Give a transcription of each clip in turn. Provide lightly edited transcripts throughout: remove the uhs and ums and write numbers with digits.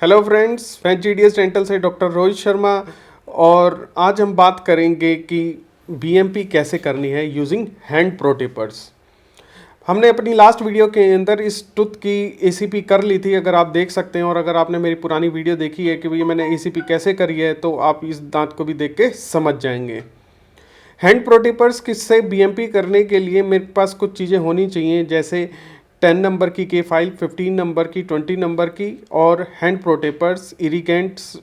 Hello friends, मैं GDS dental से doctor Rohit Sharma. और आज हम बात करेंगे कि बीएमपी कैसे करनी है यूजिंग हैंड प्रोटेपर्स। हमने अपनी लास्ट वीडियो के अंदर इस टूथ की एसीपी कर ली थी, अगर आप देख सकते हैं। और अगर आपने मेरी पुरानी वीडियो देखी है कि भैया मैंने एसीपी कैसे करी है, तो आप इस दांत को भी देख के समझ जाएंगे। हैंड प्रोटेपर्स किससे बीएमपी करने के लिए मेरे पास कुछ चीज़ें होनी चाहिए, जैसे 10 नंबर की के फाइल, 15 नंबर की, 20 नंबर की, और हैंड प्रोटेपर्स इरिगेंट्स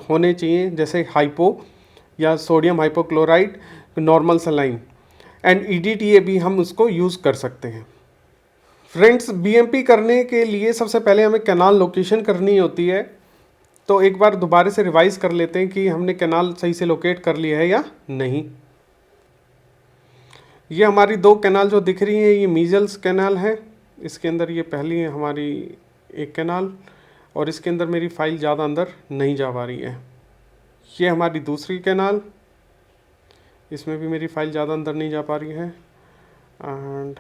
होने चाहिए, जैसे हाइपो या sodium hypochlorite, normal saline and EDTA भी हम उसको यूज़ कर सकते हैं। फ्रेंड्स, बीएमपी करने के लिए सबसे पहले हमें कैनाल लोकेशन करनी होती है। तो एक बार दोबारा से रिवाइज कर लेते हैं कि हमने कैनाल सही से लोकेट कर लिया है या नहीं। ये हमारी दो कैनाल जो दिख रही हैं, ये मीजल्स कैनाल है। इसके अंदर ये पहली है हमारी एक कैनाल, और इसके अंदर मेरी फाइल ज़्यादा अंदर नहीं जा पा रही है। ये हमारी दूसरी कैनाल, इसमें भी मेरी फाइल ज़्यादा अंदर नहीं जा पा रही है। एंड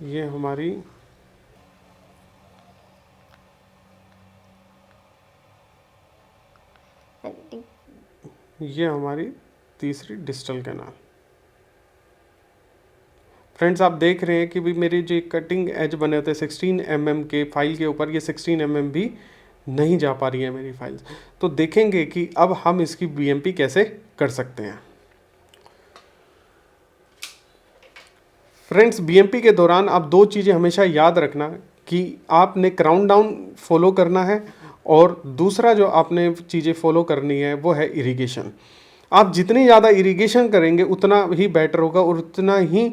ये हमारी तीसरी डिस्टल कैनाल। फ्रेंड्स, आप देख रहे हैं कि भी मेरे जो कटिंग एज बने होते हैं 16 mm के फाइल के ऊपर, ये 16 mm भी नहीं जा पा रही है मेरी फाइल। तो देखेंगे कि अब हम इसकी बीएमपी कैसे कर सकते हैं। फ्रेंड्स, बीएमपी के दौरान आप दो चीज़ें हमेशा याद रखना कि आपने क्राउन डाउन फॉलो करना है, और दूसरा जो आपने चीज़ें फॉलो करनी है वो है इरिगेशन। आप जितनी ज़्यादा इरिगेशन करेंगे उतना ही बेटर होगा, और उतना ही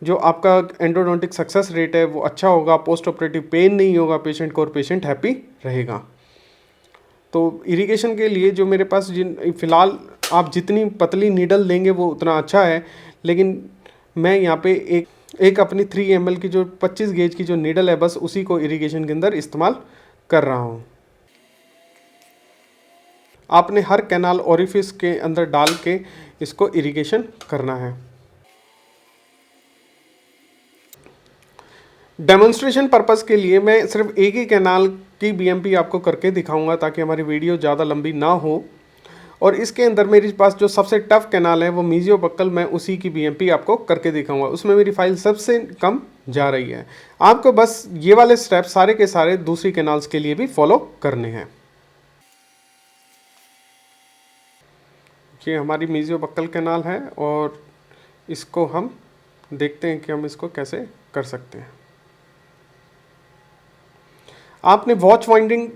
जो आपका एंडोडोंटिक सक्सेस रेट है वो अच्छा होगा। पोस्ट ऑपरेटिव पेन नहीं होगा पेशेंट को, और पेशेंट हैप्पी रहेगा। तो इरिगेशन के लिए जो मेरे पास फ़िलहाल आप जितनी पतली नीडल लेंगे वो उतना अच्छा है, लेकिन मैं यहाँ पे एक अपनी 3 ml की जो 25 गेज की जो नीडल है, बस उसी को इरिगेशन के अंदर इस्तेमाल कर रहा हूँ। आपने हर कैनाल ओरिफिस के अंदर डाल के इसको इरिगेशन करना है। डेमोन्स्ट्रेशन पर्पस के लिए मैं सिर्फ एक ही कैनाल की बीएमपी आपको करके दिखाऊंगा, ताकि हमारी वीडियो ज़्यादा लंबी ना हो। और इसके अंदर मेरे पास जो सबसे टफ कैनाल है वो मीजियोबक्कल, मैं उसी की बीएमपी आपको करके दिखाऊंगा। उसमें मेरी फाइल सबसे कम जा रही है। आपको बस ये वाले स्टेप सारे के सारे दूसरी कैनाल्स के लिए भी फॉलो करने हैं। ये हमारी मीजियोबक्कल कैनाल है, और इसको हम देखते हैं कि हम इसको कैसे कर सकते हैं। आपने वॉच वाइंडिंग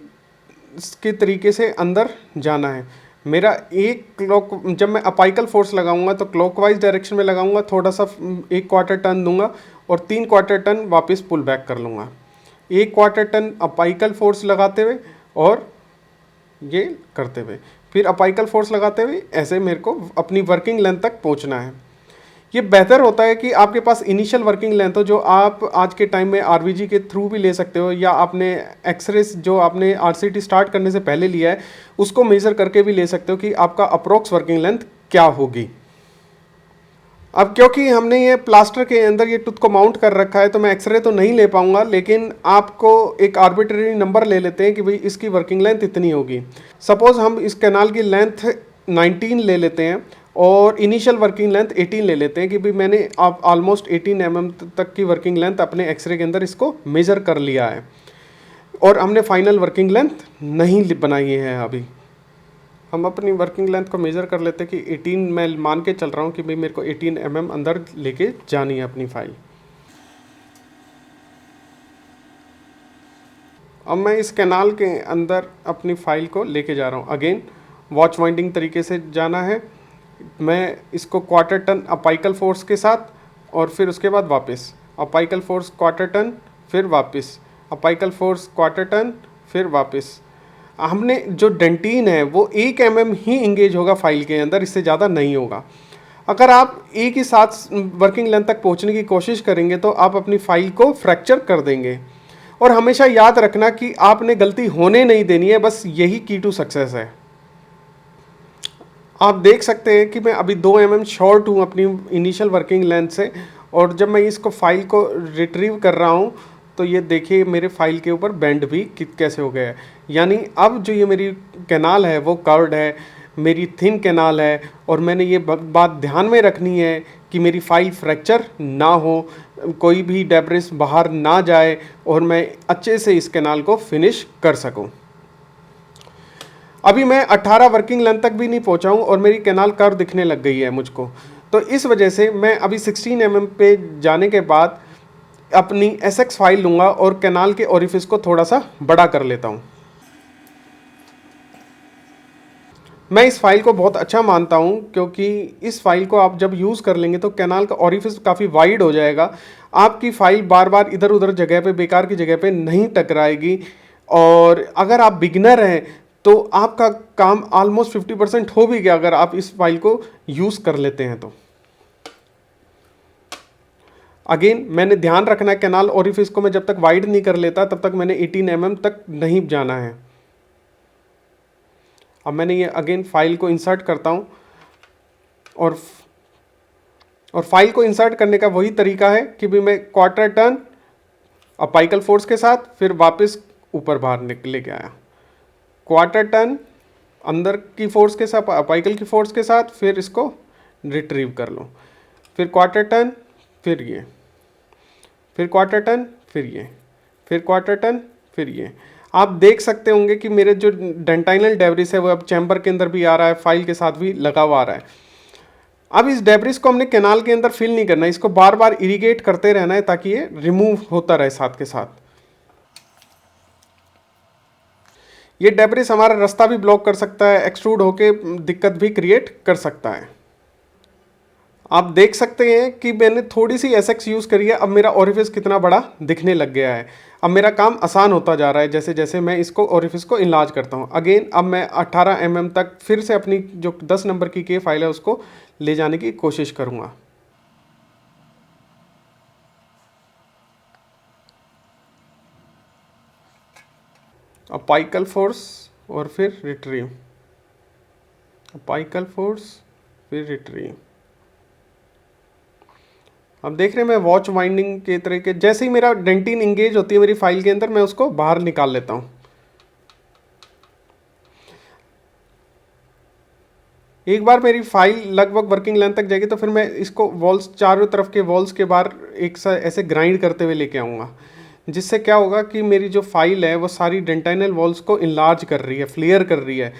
के तरीके से अंदर जाना है। मेरा जब मैं अपाइकल फोर्स लगाऊंगा तो क्लॉकवाइज डायरेक्शन में लगाऊंगा, थोड़ा सा 1 क्वार्टर टर्न दूंगा, और 3 क्वार्टर टर्न वापस पुल बैक कर लूँगा। 1 क्वार्टर टर्न अपाइकल फोर्स लगाते हुए और ये करते हुए, फिर अपाइकल फोर्स लगाते हुए, ऐसे मेरे को अपनी वर्किंग लेंथ तक पहुँचना है। ये बेहतर होता है कि आपके पास इनिशियल वर्किंग लेंथ हो, जो आप आज के टाइम में आरवीजी के थ्रू भी ले सकते हो, या आपने एक्सरे जो आपने आरसीटी स्टार्ट करने से पहले लिया है उसको मेज़र करके भी ले सकते हो कि आपका अप्रोक्स वर्किंग लेंथ क्या होगी। अब क्योंकि हमने ये प्लास्टर के अंदर ये टूथ को माउंट कर रखा है, तो मैं एक्सरे तो नहीं ले पाऊंगा, लेकिन आपको एक आर्बिट्रेरी नंबर ले लेते हैं कि भाई इसकी वर्किंग लेंथ इतनी होगी। सपोज़ हम इस कैनाल की लेंथ 19 ले लेते हैं, और इनिशियल वर्किंग लेंथ 18 ले लेते हैं कि भाई मैंने आप ऑलमोस्ट 18 mm तक की वर्किंग लेंथ अपने एक्सरे के अंदर इसको मेज़र कर लिया है, और हमने फाइनल वर्किंग लेंथ नहीं बनाई है। अभी हम अपनी वर्किंग लेंथ को मेज़र कर लेते हैं कि 18, मैं मान के चल रहा हूँ कि भाई मेरे को 18 mm अंदर लेके जानी है अपनी फाइल। अब मैं इस कैनाल के अंदर अपनी फाइल को लेके जा रहा हूँ। अगेन वॉच वाइंडिंग तरीके से जाना है। मैं इसको क्वार्टर टर्न अपाइकल फोर्स के साथ, और फिर उसके बाद वापस अपाइकल फोर्स क्वार्टर टर्न, फिर वापस अपाइकल फोर्स क्वार्टर टर्न, फिर वापस। हमने जो डेंटिन है वो 1 mm ही इंगेज होगा फाइल के अंदर, इससे ज़्यादा नहीं होगा। अगर आप एक ही साथ वर्किंग लेंथ तक पहुंचने की कोशिश करेंगे तो आप अपनी फाइल को फ्रैक्चर कर देंगे। और हमेशा याद रखना कि आपने गलती होने नहीं देनी है, बस यही की टू सक्सेस है। आप देख सकते हैं कि मैं अभी 2 mm शॉर्ट हूँ अपनी इनिशियल वर्किंग लेंथ से, और जब मैं इसको फाइल को रिट्रीव कर रहा हूँ तो ये देखिए मेरे फाइल के ऊपर बेंड भी कैसे हो गया है। यानी अब जो ये मेरी कैनाल है वो कर्व्ड है, मेरी थिन कैनाल है, और मैंने ये बात ध्यान में रखनी है कि मेरी फाइल फ्रैक्चर ना हो, कोई भी डेब्रिस बाहर ना जाए, और मैं अच्छे से इस कैनाल को फिनिश कर सकूं। अभी मैं 18 वर्किंग लेंथ तक भी नहीं पहुंचा हूं और मेरी कैनाल कर्व दिखने लग गई है मुझको। तो इस वजह से मैं अभी 16 mm पे जाने के बाद अपनी SX फाइल लूँगा और कैनाल के ओरिफिस को थोड़ा सा बड़ा कर लेता हूँ। मैं इस फाइल को बहुत अच्छा मानता हूँ क्योंकि इस फाइल को आप जब यूज़ कर लेंगे तो कैनाल का ओरिफिस काफ़ी वाइड हो जाएगा। आपकी फाइल बार बार इधर उधर जगह पे, बेकार की जगह पे नहीं टकराएगी। और अगर आप बिगिनर हैं तो आपका काम ऑलमोस्ट 50% हो भी गया अगर आप इस फाइल को यूज़ कर लेते हैं तो। अगेन मैंने ध्यान रखना है कैनाल ओरिफिस को मैं जब तक वाइड नहीं कर लेता तब तक मैंने 18 mm तक नहीं जाना है। अब मैंने ये अगेन फाइल को इंसर्ट करता हूँ, और फाइल को इंसर्ट करने का वही तरीका है कि भी मैं क्वार्टर टर्न अपाइकल फोर्स के साथ फिर वापस ऊपर बाहर लेके आया, क्वार्टर टर्न अंदर की फोर्स के साथ, अपाइकल की फोर्स के साथ, फिर इसको रिट्रीव कर लो, फिर क्वार्टर टर्न, फिर ये, फिर क्वार्टर टर्न, फिर ये, फिर क्वार्टर टर्न, फिर ये। आप देख सकते होंगे कि मेरे जो डेंटाइनल डेब्रिस है वो अब चैम्बर के अंदर भी आ रहा है, फाइल के साथ भी लगा हुआ आ रहा है। अब इस डेब्रिस को हमने कैनाल के अंदर फिल नहीं करना है, इसको बार बार इरिगेट करते रहना है ताकि ये रिमूव होता रहे साथ के साथ। ये डेब्रिस हमारा रास्ता भी ब्लॉक कर सकता है, एक्सट्रूड होके दिक्कत भी क्रिएट कर सकता है। आप देख सकते हैं कि मैंने थोड़ी सी SX यूज़ करी है, अब मेरा ओरिफिस कितना बड़ा दिखने लग गया है। अब मेरा काम आसान होता जा रहा है जैसे जैसे मैं इसको ओरिफिस को इनलार्ज करता हूँ। अगेन अब मैं 18 mm तक फिर से अपनी जो 10 नंबर की के फाइल है उसको ले जाने की कोशिश करूँगा। अपाइकल फोर्स और फिर रिट्रीव, अपाइकल फोर्स फिर रिट्रीव। अब देख रहे हैं मैं वॉच वाइंडिंग के तरह के, जैसे ही मेरा डेंटिन इंगेज होती है मेरी फाइल के अंदर मैं उसको बाहर निकाल लेता हूँ। एक बार मेरी फाइल लगभग वर्किंग लेंथ तक जाएगी तो फिर मैं इसको वॉल्स, चारों तरफ के वॉल्स के बाहर एक साथ ऐसे ग्राइंड करते हुए लेके आऊँगा, जिससे क्या होगा कि मेरी जो फाइल है वो सारी डेंटाइनल वॉल्स को इनलार्ज कर रही है, फ्लेयर कर रही है।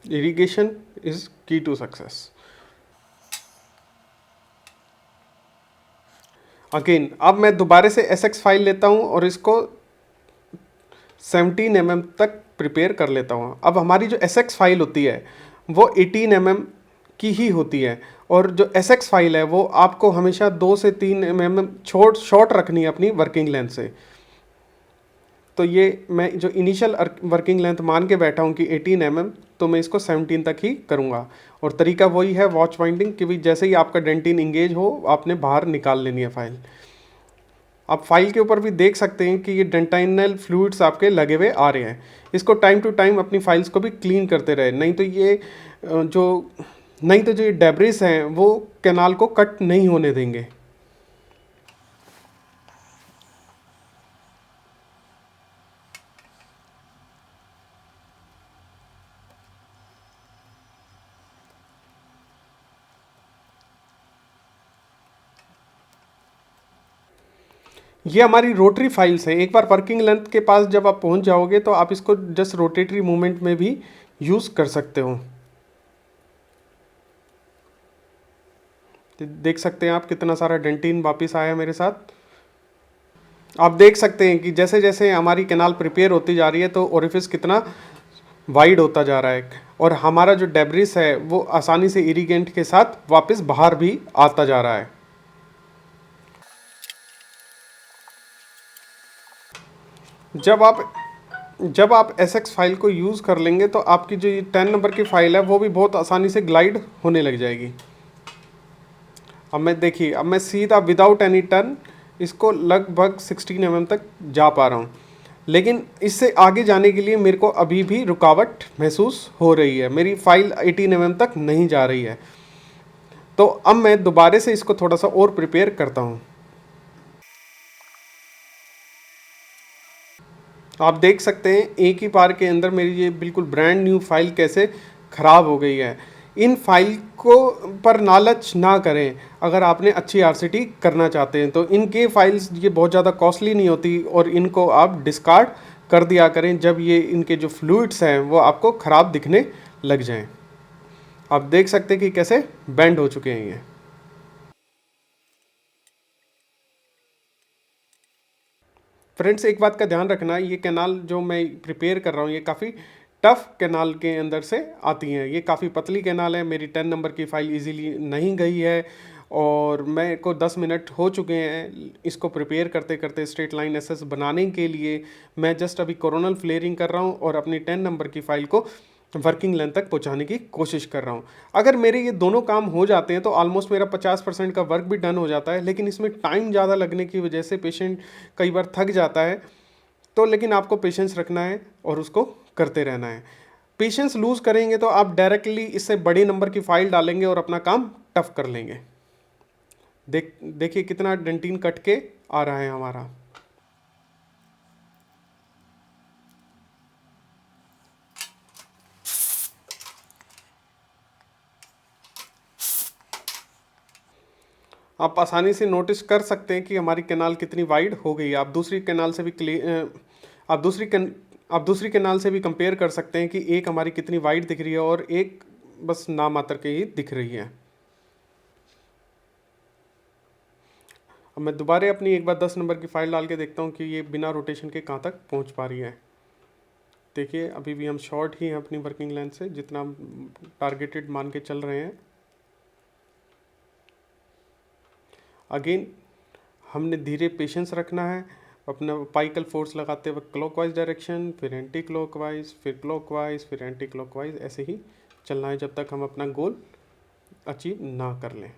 इरिगेशन इज की टू सक्सेस। अगेन अब मैं दोबारा से SX फाइल लेता हूँ और इसको 17 mm तक प्रिपेयर कर लेता हूँ। अब हमारी जो SX फाइल होती है वो 18 mm की ही होती है, और जो SX फाइल है वो आपको हमेशा 2 से 3 mm शॉर्ट रखनी है अपनी वर्किंग लेंथ से। तो ये मैं जो इनिशियल वर्किंग लेंथ मान के बैठा हूँ कि 18 mm, तो मैं इसको 17 तक ही करूँगा। और तरीका वही है वॉच वाइंडिंग कि भी जैसे ही आपका डेंटिन इंगेज हो आपने बाहर निकाल लेनी है फाइल। आप फाइल के ऊपर भी देख सकते हैं कि ये डेंटाइनल फ्लूइड्स आपके लगे हुए आ रहे हैं। इसको टाइम टू टाइम अपनी फाइल्स को भी क्लीन करते रहे, नहीं तो जो डेब्रिस हैं वो कैनाल को कट नहीं होने देंगे। ये हमारी रोटरी फाइल्स हैं। एक बार वर्किंग लेंथ के पास जब आप पहुंच जाओगे तो आप इसको जस्ट रोटेटरी मूवमेंट में भी यूज़ कर सकते हो। देख सकते हैं आप कितना सारा डेंटिन वापस आया मेरे साथ। आप देख सकते हैं कि जैसे जैसे हमारी कैनाल प्रिपेयर होती जा रही है तो ओरिफिस कितना वाइड होता जा रहा है, और हमारा जो डेब्रिस है वो आसानी से इरिगेंट के साथ वापस बाहर भी आता जा रहा है। जब आप SX फाइल को यूज़ कर लेंगे तो आपकी जो ये 10 नंबर की फाइल है वो भी बहुत आसानी से ग्लाइड होने लग जाएगी। अब मैं सीधा विदाउट एनी टर्न इसको लगभग 16 mm तक जा पा रहा हूँ, लेकिन इससे आगे जाने के लिए मेरे को अभी भी रुकावट महसूस हो रही है। मेरी फाइल 18 mm तक नहीं जा रही है। तो अब मैं दोबारा से इसको थोड़ा सा और प्रिपेयर करता हूँ। आप देख सकते हैं एक ही बार के अंदर मेरी ये बिल्कुल ब्रांड न्यू फाइल कैसे ख़राब हो गई है। इन फाइल को पर लालच ना करें। अगर आपने अच्छी आरसीटी करना चाहते हैं तो इनके फाइल्स ये बहुत ज़्यादा कॉस्टली नहीं होती और इनको आप डिस्कार्ड कर दिया करें जब ये इनके जो फ्लूइड्स हैं वो आपको ख़राब दिखने लग जाएं। आप देख सकते हैं कि कैसे बेंड हो चुके हैं ये। फ्रेंड्स, एक बात का ध्यान रखना, ये कैनाल जो मैं प्रिपेयर कर रहा हूँ ये काफ़ी टफ कैनाल के अंदर से आती हैं। ये काफ़ी पतली कैनाल है, मेरी 10 नंबर की फ़ाइल इजीली नहीं गई है और मेरे को 10 मिनट हो चुके हैं इसको प्रिपेयर करते करते। स्ट्रेट लाइन एसएस बनाने के लिए मैं जस्ट अभी कोरोनल फ्लेयरिंग कर रहा हूँ और अपनी 10 नंबर की फ़ाइल को वर्किंग लेंथ तक पहुंचाने की कोशिश कर रहा हूं। अगर मेरे ये दोनों काम हो जाते हैं तो ऑलमोस्ट मेरा 50% का वर्क भी डन हो जाता है, लेकिन इसमें टाइम ज़्यादा लगने की वजह से पेशेंट कई बार थक जाता है। तो लेकिन आपको पेशेंस रखना है और उसको करते रहना है। पेशेंस लूज़ करेंगे तो आप डायरेक्टली इससे बड़े नंबर की फाइल डालेंगे और अपना काम टफ कर लेंगे। देखिए कितना डेंटिन कट के आ रहा है हमारा। आप आसानी से नोटिस कर सकते हैं कि हमारी कैनाल कितनी वाइड हो गई है। आप दूसरी कैनाल से भी आप दूसरी कैनाल से भी कंपेयर कर सकते हैं कि एक हमारी कितनी वाइड दिख रही है और एक बस नामात्र के ही दिख रही है। अब मैं दोबारा अपनी एक बार 10 नंबर की फाइल डाल के देखता हूँ कि ये बिना रोटेशन के कहाँ तक पहुँच पा रही है। देखिए अभी भी हम शॉर्ट ही हैं अपनी वर्किंग लेंथ से, जितना हम टारगेटेड मान के चल रहे हैं। अगेन हमने धीरे पेशेंस रखना है, अपना पाइकल फोर्स लगाते वक्त क्लॉकवाइज डायरेक्शन, फिर एंटी क्लॉकवाइज, फिर क्लॉकवाइज, फिर एंटी क्लॉकवाइज, ऐसे ही चलना है जब तक हम अपना गोल अचीव ना कर लें।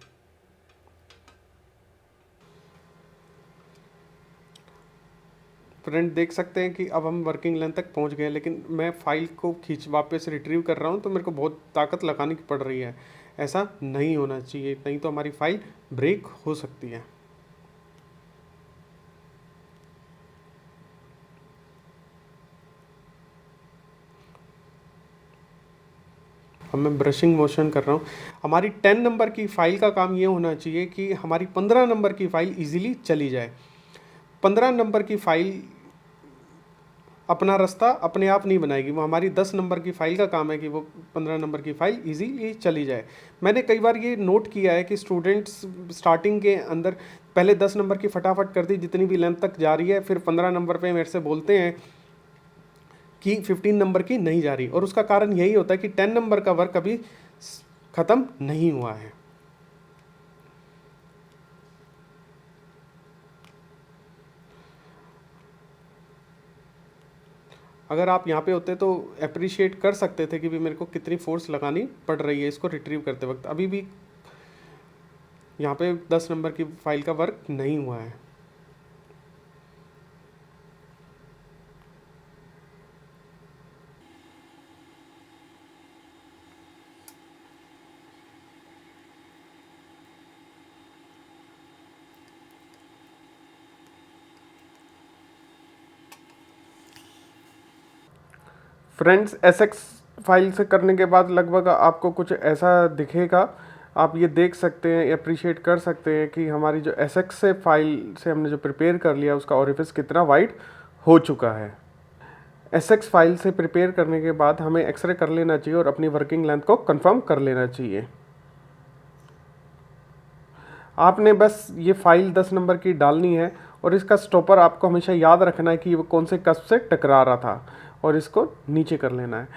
फ्रेंड देख सकते हैं कि अब हम वर्किंग लेंथ तक पहुंच गए, लेकिन मैं फाइल को खींच वापस रिट्रीव कर रहा हूं तो मेरे को बहुत ताकत लगानी पड़ रही है। ऐसा नहीं होना चाहिए, नहीं तो हमारी फाइल ब्रेक हो सकती है। अब मैं ब्रशिंग मोशन कर रहा हूँ। हमारी 10 नंबर की फ़ाइल का काम ये होना चाहिए कि हमारी 15 नंबर की फ़ाइल इजीली चली जाए। 15 नंबर की फ़ाइल अपना रास्ता अपने आप नहीं बनाएगी, वो हमारी 10 नंबर की फ़ाइल का काम है कि वो 15 नंबर की फ़ाइल इजीली चली जाए। मैंने कई बार ये नोट किया है कि स्टूडेंट्स स्टार्टिंग के अंदर पहले 10 नंबर की फटाफट कर दी जितनी भी लेंथ तक जा रही है, फिर 15 नंबर पे मेरे से बोलते हैं कि 15 नंबर की नहीं जा रही, और उसका कारण यही होता है कि 10 नंबर का वर्क अभी ख़त्म नहीं हुआ है। अगर आप यहाँ पे होते तो अप्रिशिएट कर सकते थे कि भी मेरे को कितनी फोर्स लगानी पड़ रही है इसको रिट्रीव करते वक्त। अभी भी यहाँ पे 10 नंबर की फाइल का वर्क नहीं हुआ है। फ्रेंड्स, एसएक्स फाइल से करने के बाद लगभग आपको कुछ ऐसा दिखेगा। आप ये देख सकते हैं, अप्रिशिएट कर सकते हैं कि हमारी जो एसएक्स से फाइल से हमने जो प्रिपेयर कर लिया उसका ओरिफिस कितना वाइड हो चुका है। एसएक्स फाइल से प्रिपेयर करने के बाद हमें एक्सरे कर लेना चाहिए और अपनी वर्किंग लेंथ को कंफर्म कर लेना चाहिए। आपने बस ये फाइल 10 नंबर की डालनी है और इसका स्टॉपर आपको हमेशा याद रखना है कि वो कौन से कस्प से टकरा रहा था और इसको नीचे कर लेना है।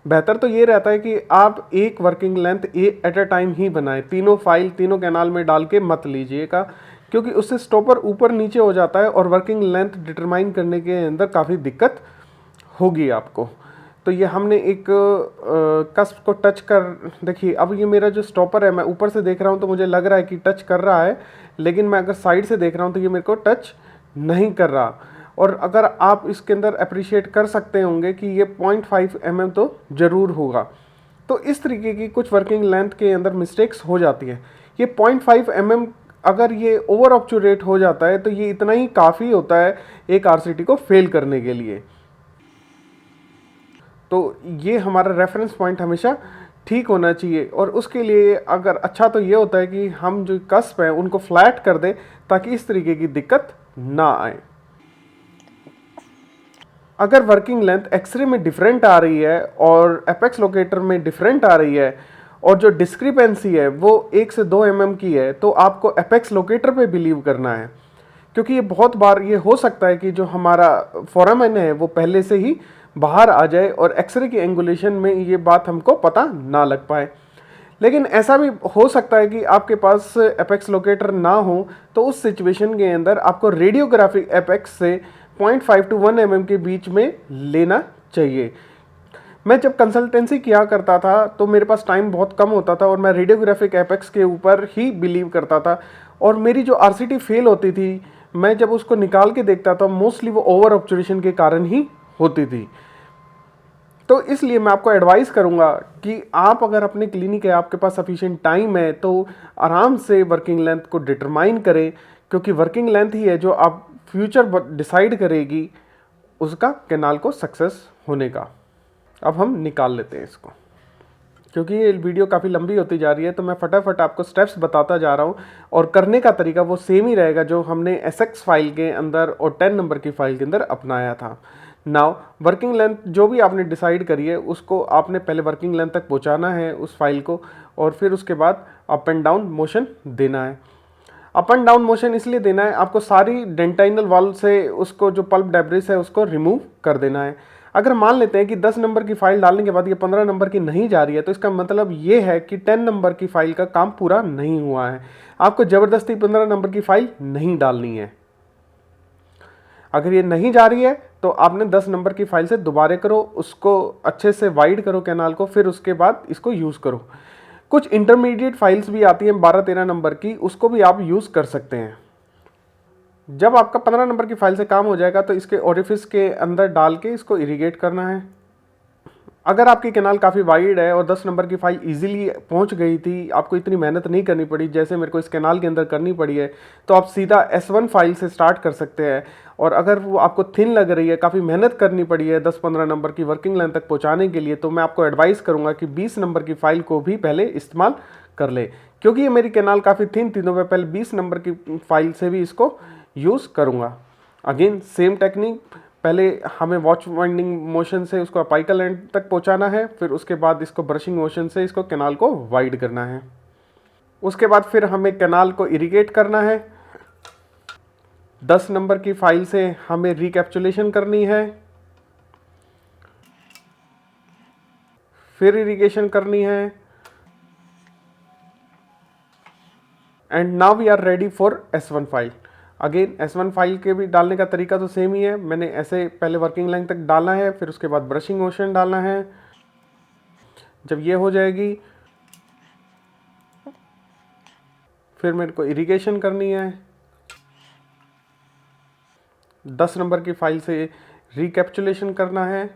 बेहतर तो ये रहता है कि आप एक working length at a time ही बनाएं, तीनों फाइल तीनों कैनाल में डाल के मत लीजिएगा, क्योंकि उससे स्टॉपर ऊपर नीचे हो जाता है और वर्किंग लेंथ डिटरमाइन करने के अंदर काफ़ी दिक्कत होगी आपको। तो ये हमने एक कस्प को टच कर, देखिए अब ये मेरा जो स्टॉपर है मैं ऊपर से देख रहा हूँ तो मुझे लग रहा है कि टच कर रहा है, लेकिन मैं अगर साइड से देख रहा हूँ तो ये मेरे को टच नहीं कर रहा। और अगर आप इसके अंदर अप्रिशिएट कर सकते होंगे कि ये 0.5 mm तो ज़रूर होगा। तो इस तरीके की कुछ वर्किंग लेंथ के अंदर मिस्टेक्स हो जाती है। ये 0.5 mm अगर ये ओवर ऑब्चुरेट हो जाता है तो ये इतना ही काफ़ी होता है एक आरसीटी को फेल करने के लिए। तो ये हमारा रेफरेंस पॉइंट हमेशा ठीक होना चाहिए, और उसके लिए अगर अच्छा तो ये होता है कि हम जो कस्प है उनको फ्लैट कर दें ताकि इस तरीके की दिक्कत ना आए। अगर वर्किंग लेंथ एक्सरे में डिफरेंट आ रही है और एपेक्स लोकेटर में डिफरेंट आ रही है और जो डिस्क्रिपेंसी है वो 1 से 2 mm की है, तो आपको एपेक्स लोकेटर पे बिलीव करना है, क्योंकि ये बहुत बार ये हो सकता है कि जो हमारा फोरामेन है वो पहले से ही बाहर आ जाए और एक्सरे की एंगुलेशन में ये बात हमको पता ना लग पाए। लेकिन ऐसा भी हो सकता है कि आपके पास एपेक्स लोकेटर ना हो, तो उस सिचुएशन के अंदर आपको रेडियोग्राफिक एपेक्स से 0.5 to 1 mm के बीच में लेना चाहिए। मैं जब कंसल्टेंसी किया करता था तो मेरे पास टाइम बहुत कम होता था और मैं रेडियोग्राफिक एपेक्स के ऊपर ही बिलीव करता था, और मेरी जो आरसीटी फेल होती थी मैं जब उसको निकाल के देखता था मोस्टली वो ओवर ऑब्जर्वेशन के कारण ही होती थी। तो इसलिए मैं आपको एडवाइस करूंगा कि आप अगर अपने क्लिनिक है, आपके पास सफिशिएंट टाइम है, तो आराम से वर्किंग लेंथ को डिटरमाइन करें, क्योंकि वर्किंग लेंथ ही है जो आप फ्यूचर डिसाइड करेगी उसका कैनाल को सक्सेस होने का। अब हम निकाल लेते हैं इसको, क्योंकि ये वीडियो काफ़ी लंबी होती जा रही है तो मैं फटाफट आपको स्टेप्स बताता जा रहा हूँ, और करने का तरीका वो सेम ही रहेगा जो हमने एसएक्स फाइल के अंदर और 10 नंबर की फाइल के अंदर अपनाया था। नाउ वर्किंग लेंथ जो भी आपने डिसाइड करी है उसको आपने पहले वर्किंग लेंथ तक पहुँचाना है उस फाइल को, और फिर उसके बाद अप एंड डाउन मोशन देना है। अप एंड डाउन मोशन इसलिए देना है, आपको सारी डेंटाइनल वॉल से उसको जो पल्प डेब्रिस है उसको रिमूव कर देना है। अगर मान लेते हैं कि 10 नंबर की फाइल डालने के बाद ये 15 नंबर की नहीं जा रही है, तो इसका मतलब ये है कि 10 नंबर की फाइल का काम पूरा नहीं हुआ है। आपको ज़बरदस्ती 15 नंबर की फाइल नहीं डालनी है। अगर ये नहीं जा रही है तो आपने 10 नंबर की फाइल से दोबारा करो, उसको अच्छे से वाइड करो कैनाल को, फिर उसके बाद इसको यूज़ करो। कुछ इंटरमीडिएट फाइल्स भी आती हैं 12-13 नंबर की, उसको भी आप यूज़ कर सकते हैं। जब आपका 15 नंबर की फाइल से काम हो जाएगा तो इसके ओरिफिस के अंदर डाल के इसको इरिगेट करना है। अगर आपकी कैनाल काफ़ी वाइड है और 10 नंबर की फाइल इजीली पहुंच गई थी, आपको इतनी मेहनत नहीं करनी पड़ी जैसे मेरे को इस कैनाल के अंदर करनी पड़ी है, तो आप सीधा S1 फाइल से स्टार्ट कर सकते हैं। और अगर वो आपको थिन लग रही है, काफ़ी मेहनत करनी पड़ी है 10-15 नंबर की वर्किंग लेंथ तक पहुँचाने के लिए, तो मैं आपको एडवाइस करूँगा कि 20 नंबर की फाइल को भी पहले इस्तेमाल कर ले। क्योंकि ये मेरी कैनाल काफ़ी थिन थी तो मैं पहले 20 नंबर की फाइल से भी इसको यूज़ करूँगा। अगेन सेम टेक्निक, पहले हमें वॉच वाइंडिंग मोशन से उसको अपाइकल एंड तक पहुंचाना है, फिर उसके बाद इसको ब्रशिंग मोशन से इसको कैनाल को वाइड करना है। उसके बाद फिर हमें कैनाल को इरिगेट करना है। 10 नंबर की फाइल से हमें रिकैप्चुलेशन करनी है, फिर इरिगेशन करनी है, and now we are ready for S1 file. Again S1 file के भी डालने का तरीका तो सेम ही है। मैंने ऐसे पहले वर्किंग लेंथ तक डालना है, फिर उसके बाद ब्रशिंग मोशन डालना है। जब ये हो जाएगी फिर मेरे को इरिगेशन करनी है। 10 नंबर की फाइल से रिकैप्चुलेशन करना है,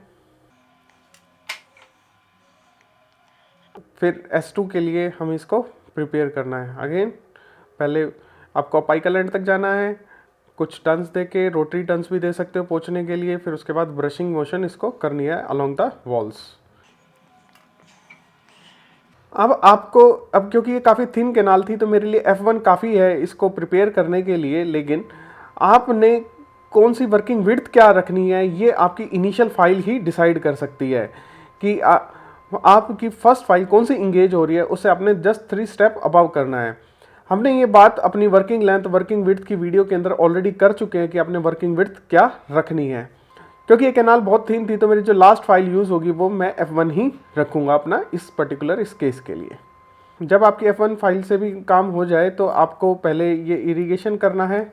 फिर S2 के लिए हमें इसको प्रिपेयर करना है। अगेन पहले आपको अपाइकल एंड तक जाना है, कुछ टर्न्स दे के, रोटरी टर्न्स भी दे सकते हो पहुंचने के लिए, फिर उसके बाद ब्रशिंग मोशन इसको करनी है अलोंग द वॉल्स। अब क्योंकि ये काफ़ी थिन कैनाल थी तो मेरे लिए F1 काफ़ी है इसको प्रिपेयर करने के लिए, लेकिन आपने कौन सी वर्किंग विड्थ क्या रखनी है ये आपकी इनिशियल फाइल ही डिसाइड कर सकती है कि आपकी फर्स्ट फाइल कौन सी इंगेज हो रही है, उससे आपने जस्ट 3 स्टेप अबव करना है। हमने ये बात अपनी वर्किंग लेंथ वर्किंग विड्थ की वीडियो के अंदर ऑलरेडी कर चुके हैं कि आपने वर्किंग विड्थ क्या रखनी है। क्योंकि ये कैनाल बहुत थिन थी तो मेरी जो लास्ट फाइल यूज़ होगी वो मैं F1 ही रखूँगा अपना इस पर्टिकुलर इस केस के लिए। जब आपकी F1 फाइल से भी काम हो जाए तो आपको पहले ये इरिगेशन करना है।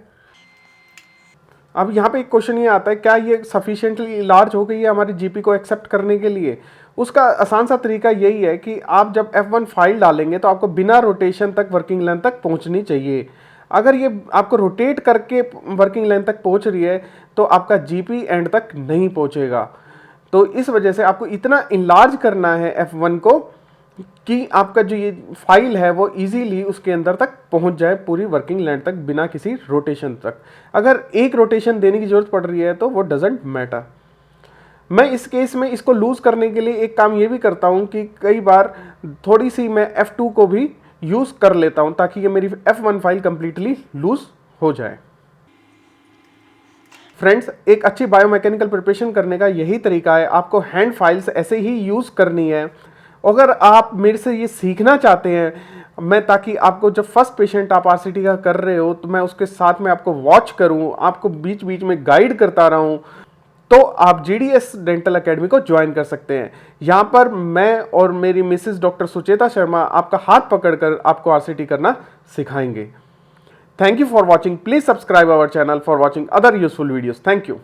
अब यहाँ पे एक क्वेश्चन ये आता है, क्या ये सफिशिएंटली लार्ज हो गई है हमारी जीपी को एक्सेप्ट करने के लिए? उसका आसान सा तरीका यही है कि आप जब F1 फाइल डालेंगे तो आपको बिना रोटेशन तक वर्किंग लेंथ तक पहुँचनी चाहिए। अगर ये आपको रोटेट करके वर्किंग लेंथ तक पहुँच रही है तो आपका जीपी एंड तक नहीं पहुँचेगा। तो इस वजह से आपको इतना इनलार्ज करना है F1 को कि आपका जो ये फाइल है वो इजीली उसके अंदर तक पहुंच जाए, पूरी वर्किंग लैंड तक, बिना किसी रोटेशन तक। अगर एक रोटेशन देने की जरूरत पड़ रही है तो वो डजेंट मैटर। मैं इस केस में इसको लूज करने के लिए एक काम ये भी करता हूं कि कई बार थोड़ी सी मैं F2 को भी यूज कर लेता हूं ताकि ये मेरी F1 फाइल कंप्लीटली लूज हो जाए। फ्रेंड्स, एक अच्छी बायोमैकेनिकल प्रिपरेशन करने का यही तरीका है, आपको हैंड फाइल्स ऐसे ही यूज करनी है। अगर आप मेरे से ये सीखना चाहते हैं मैं, ताकि आपको जब फर्स्ट पेशेंट आप आरसीटी का कर रहे हो तो मैं उसके साथ में आपको वॉच करूं, आपको बीच बीच में गाइड करता रहूं, तो आप जीडीएस डेंटल एकेडमी को ज्वाइन कर सकते हैं। यहां पर मैं और मेरी मिसेस डॉक्टर सुचेता शर्मा आपका हाथ पकड़कर आपको आरसीटी करना सिखाएंगे। Thank you for watching. Please subscribe our channel for watching other useful videos. Thank you.